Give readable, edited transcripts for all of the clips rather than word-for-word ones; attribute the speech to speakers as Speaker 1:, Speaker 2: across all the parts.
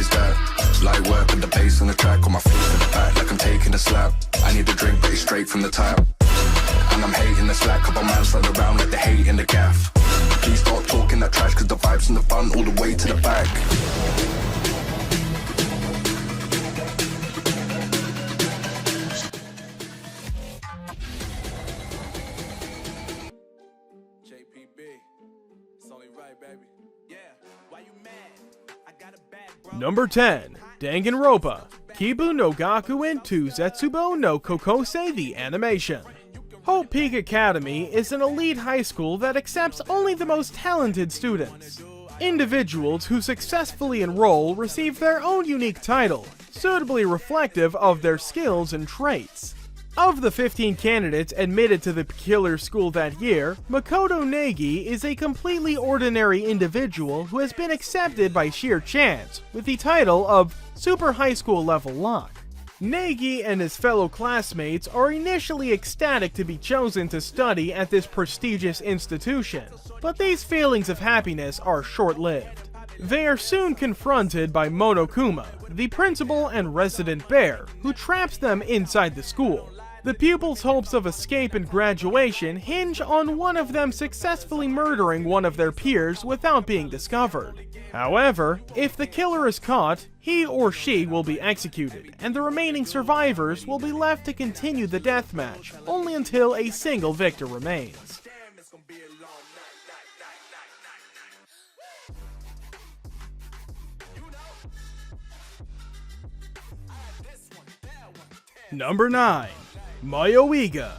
Speaker 1: always that. Light work with the bass on the track, on my face to the back like I'm taking a slap. I need a drink but it's straight from the tap. And I'm hating the slack, couple man run around like the hate in the gaff. Please stop talking that trash, cause the vibes in the front all the way to the back.
Speaker 2: Number 10. Danganronpa, Kibu no Gakuen to Zetsubo no Kokosei the Animation. Hope Peak Academy is an elite high school that accepts only the most talented students. Individuals who successfully enroll receive their own unique title, suitably reflective of their skills and traits. Of the 15 candidates admitted to the peculiar school that year, Makoto Negi is a completely ordinary individual who has been accepted by sheer chance, with the title of Super High School Level Luck. Negi and his fellow classmates are initially ecstatic to be chosen to study at this prestigious institution, but these feelings of happiness are short-lived. They are soon confronted by Monokuma, the principal and resident bear, who traps them inside the school. The pupils' hopes of escape and graduation hinge on one of them successfully murdering one of their peers without being discovered. However, if the killer is caught, he or she will be executed, and the remaining survivors will be left to continue the deathmatch, only until a single victor remains. Number 9. Mayoiga.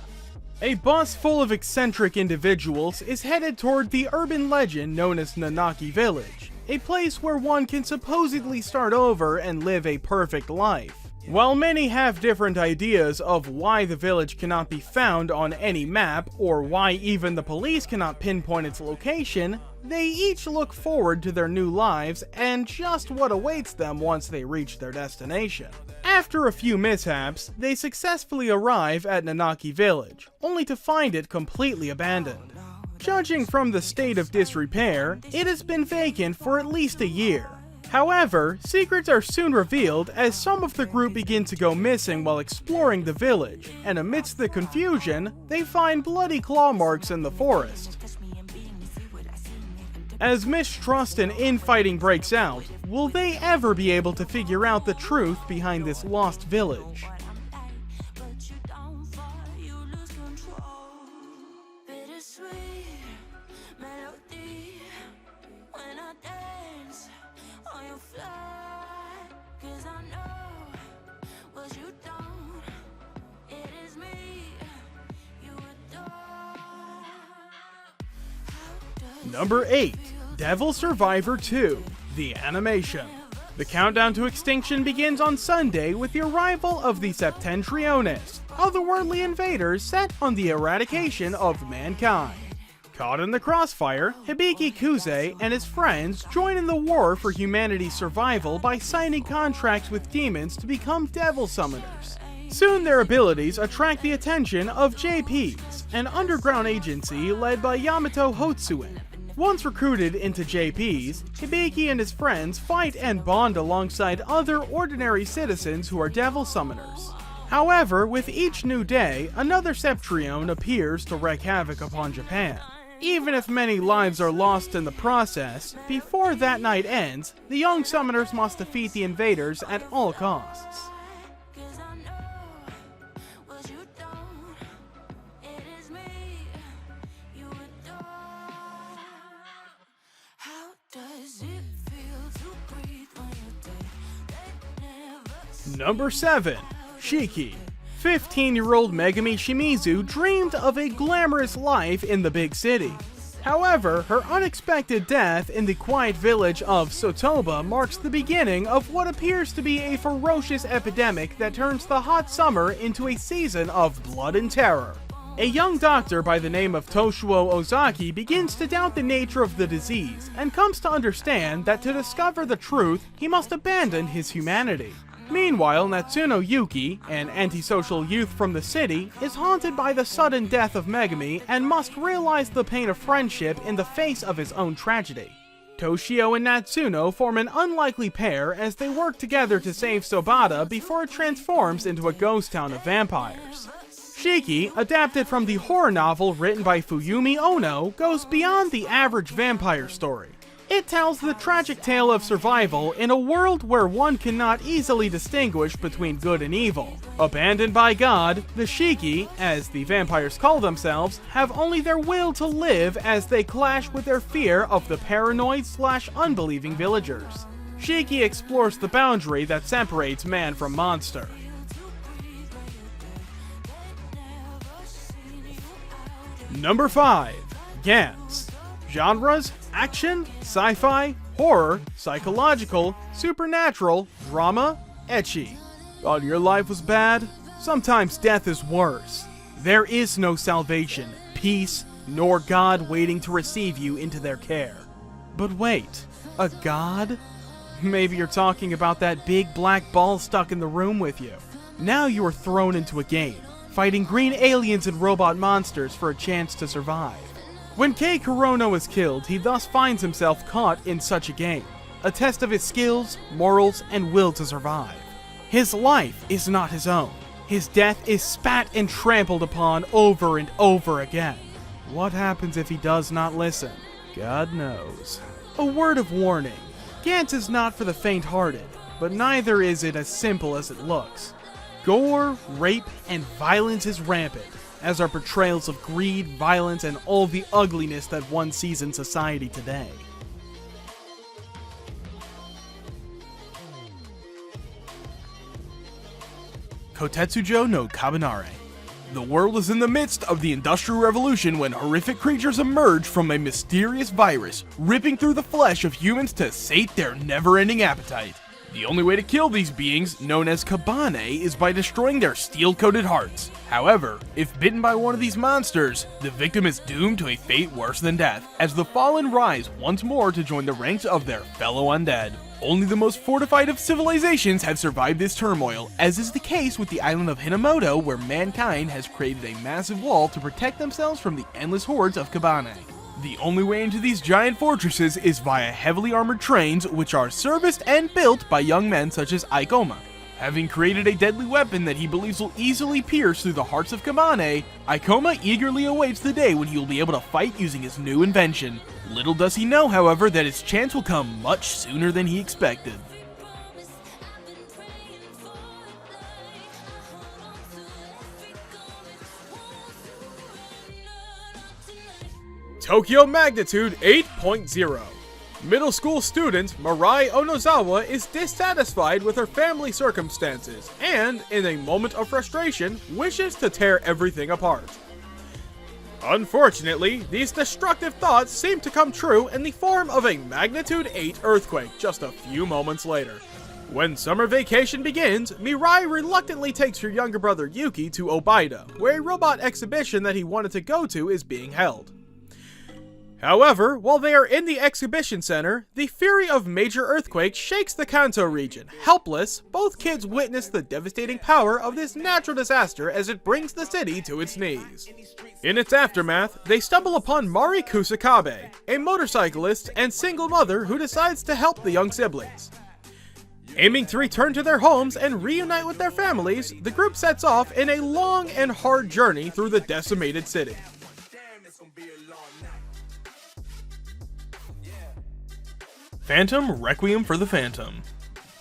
Speaker 2: A bus full of eccentric individuals is headed toward the urban legend known as Nanaki Village, a place where one can supposedly start over and live a perfect life. While many have different ideas of why the village cannot be found on any map, or why even the police cannot pinpoint its location, they each look forward to their new lives and just what awaits them once they reach their destination. After a few mishaps, they successfully arrive at Nanaki Village, only to find it completely abandoned. Judging from the state of disrepair, it has been vacant for at least a year. However, secrets are soon revealed as some of the group begin to go missing while exploring the village, and amidst the confusion, they find bloody claw marks in the forest. As mistrust and infighting breaks out, will they ever be able to figure out the truth behind this lost village? Number 8. Devil Survivor 2, The Animation. The countdown to extinction begins on Sunday with the arrival of the Septentriones, otherworldly invaders set on the eradication of mankind. Caught in the crossfire, Hibiki Kuze and his friends join in the war for humanity's survival by signing contracts with demons to become devil summoners. Soon their abilities attract the attention of JPs, an underground agency led by Yamato Hotsuen. Once recruited into JPs, Hibiki and his friends fight and bond alongside other ordinary citizens who are devil summoners. However, with each new day, another Septrione appears to wreak havoc upon Japan. Even if many lives are lost in the process, before that night ends, the young summoners must defeat the invaders at all costs. Number 7. Shiki. 15-year-old Megami Shimizu dreamed of a glamorous life in the big city. However, her unexpected death in the quiet village of Sotoba marks the beginning of what appears to be a ferocious epidemic that turns the hot summer into a season of blood and terror. A young doctor by the name of Toshuo Ozaki begins to doubt the nature of the disease and comes to understand that to discover the truth, he must abandon his humanity. Meanwhile, Natsuno Yuki, an antisocial youth from the city, is haunted by the sudden death of Megami and must realize the pain of friendship in the face of his own tragedy. Toshio and Natsuno form an unlikely pair as they work together to save Sobata before it transforms into a ghost town of vampires. Shiki, adapted from the horror novel written by Fuyumi Ono, goes beyond the average vampire story. It tells the tragic tale of survival in a world where one cannot easily distinguish between good and evil. Abandoned by God, the Shiki, as the vampires call themselves, have only their will to live as they clash with their fear of the paranoid/unbelieving villagers. Shiki explores the boundary that separates man from monster. Number 5. Gantz. Genres: action, sci-fi, horror, psychological, supernatural, drama, ecchi. Thought your life was bad? Sometimes death is worse. There is no salvation, peace, nor God waiting to receive you into their care. But wait, a god? Maybe you're talking about that big black ball stuck in the room with you. Now you are thrown into a game, fighting green aliens and robot monsters for a chance to survive. When Kei Kurono is killed, he thus finds himself caught in such a game, a test of his skills, morals, and will to survive. His life is not his own. His death is spat and trampled upon over and over again. What happens if he does not listen? God knows. A word of warning. Gantz is not for the faint-hearted, but neither is it as simple as it looks. Gore, rape, and violence is rampant, as are portrayals of greed, violence, and all the ugliness that one sees in society today. Kotetsu no Kabanare. The world is in the midst of the Industrial Revolution when horrific creatures emerge from a mysterious virus, ripping through the flesh of humans to sate their never-ending appetite. The only way to kill these beings, known as Kabanare, is by destroying their steel-coated hearts. However, if bitten by one of these monsters, the victim is doomed to a fate worse than death, as the fallen rise once more to join the ranks of their fellow undead. Only the most fortified of civilizations have survived this turmoil, as is the case with the island of Hinamoto, where mankind has created a massive wall to protect themselves from the endless hordes of Kabanare. The only way into these giant fortresses is via heavily armored trains, which are serviced and built by young men such as Aikoma. Having created a deadly weapon that he believes will easily pierce through the hearts of Kabanare, Aikoma eagerly awaits the day when he will be able to fight using his new invention. Little does he know, however, that his chance will come much sooner than he expected. Tokyo Magnitude 8.0. Middle school student Mirai Onozawa is dissatisfied with her family circumstances and, in a moment of frustration, wishes to tear everything apart. Unfortunately, these destructive thoughts seem to come true in the form of a Magnitude 8 earthquake just a few moments later. When summer vacation begins, Mirai reluctantly takes her younger brother Yuki to Obaida, where a robot exhibition that he wanted to go to is being held. However, while they are in the exhibition center, the fury of major earthquakes shakes the Kanto region. Helpless, both kids witness the devastating power of this natural disaster as it brings the city to its knees. In its aftermath, they stumble upon Mari Kusakabe, a motorcyclist and single mother who decides to help the young siblings. Aiming to return to their homes and reunite with their families, the group sets off in a long and hard journey through the decimated city. Phantom Requiem for the Phantom.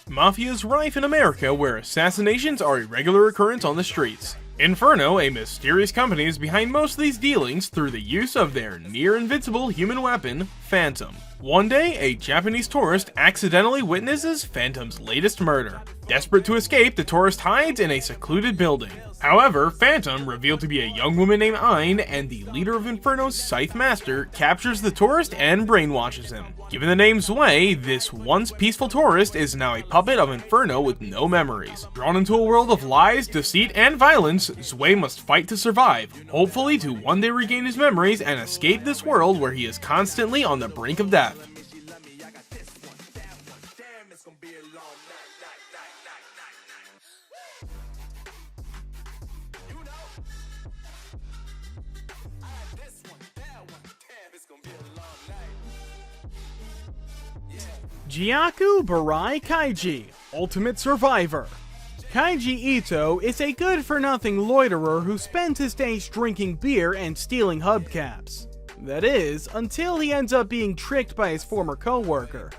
Speaker 2: Mafia is rife in America, where assassinations are a regular occurrence on the streets. Inferno, a mysterious company, is behind most of these dealings through the use of their near-invincible human weapon, Phantom. One day, a Japanese tourist accidentally witnesses Phantom's latest murder. Desperate to escape, the tourist hides in a secluded building. However, Phantom, revealed to be a young woman named Ain, and the leader of Inferno's Scythe Master, captures the tourist and brainwashes him. Given the name Zwei, this once peaceful tourist is now a puppet of Inferno with no memories. Drawn into a world of lies, deceit, and violence, Zwei must fight to survive, hopefully to one day regain his memories and escape this world where he is constantly on the brink of death. Gyaku Barai Kaiji, Ultimate Survivor. Kaiji Ito is a good-for-nothing loiterer who spends his days drinking beer and stealing hubcaps. That is, until he ends up being tricked by his former co-worker.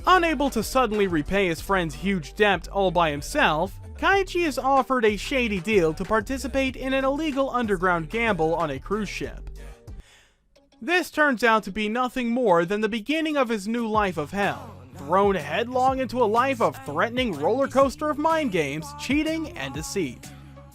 Speaker 2: Unable to suddenly repay his friend's huge debt all by himself, Kaiji is offered a shady deal to participate in an illegal underground gamble on a cruise ship. This turns out to be nothing more than the beginning of his new life of hell, thrown headlong into a life of threatening roller coaster of mind games, cheating, and deceit.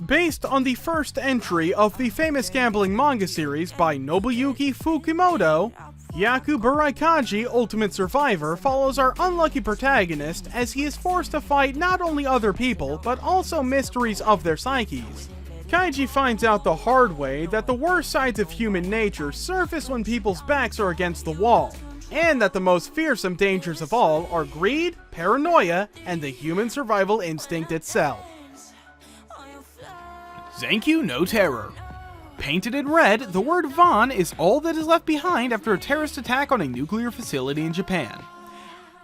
Speaker 2: Based on the first entry of the famous gambling manga series by Nobuyuki Fukimoto, Gyaku Barai Kaiji Ultimate Survivor follows our unlucky protagonist as he is forced to fight not only other people, but also mysteries of their psyches. Kaiji finds out the hard way that the worst sides of human nature surface when people's backs are against the wall, and that the most fearsome dangers of all are greed, paranoia, and the human survival instinct itself. Zankyu no Terror. Painted in red, the word Van is all that is left behind after a terrorist attack on a nuclear facility in Japan.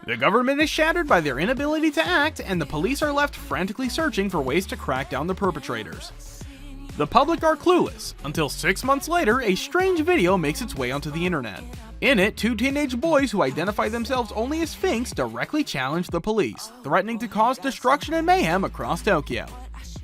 Speaker 2: The government is shattered by their inability to act, and the police are left frantically searching for ways to crack down the perpetrators. The public are clueless, until 6 months later, a strange video makes its way onto the internet. In it, two teenage boys who identify themselves only as Sphinx directly challenge the police, threatening to cause destruction and mayhem across Tokyo.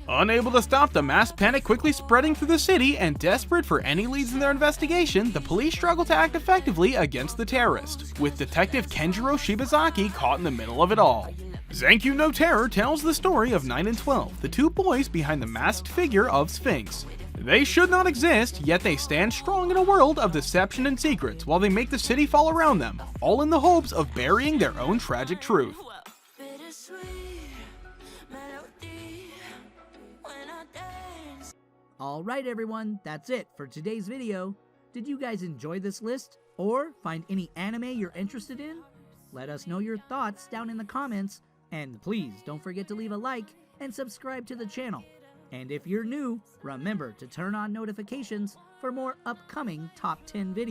Speaker 2: Unable to stop the mass panic quickly spreading through the city and desperate for any leads in their investigation, the police struggle to act effectively against the terrorist, with Detective Kenjiro Shibazaki caught in the middle of it all. Zankyu no Terror tells the story of 9 and 12, the two boys behind the masked figure of Sphinx. They should not exist, yet they stand strong in a world of deception and secrets while they make the city fall around them, all in the hopes of burying their own tragic truth.
Speaker 3: Alright everyone, that's it for today's video. Did you guys enjoy this list? Or find any anime you're interested in? Let us know your thoughts down in the comments, and please don't forget to leave a like and subscribe to the channel. And if you're new, remember to turn on notifications for more upcoming top 10 videos.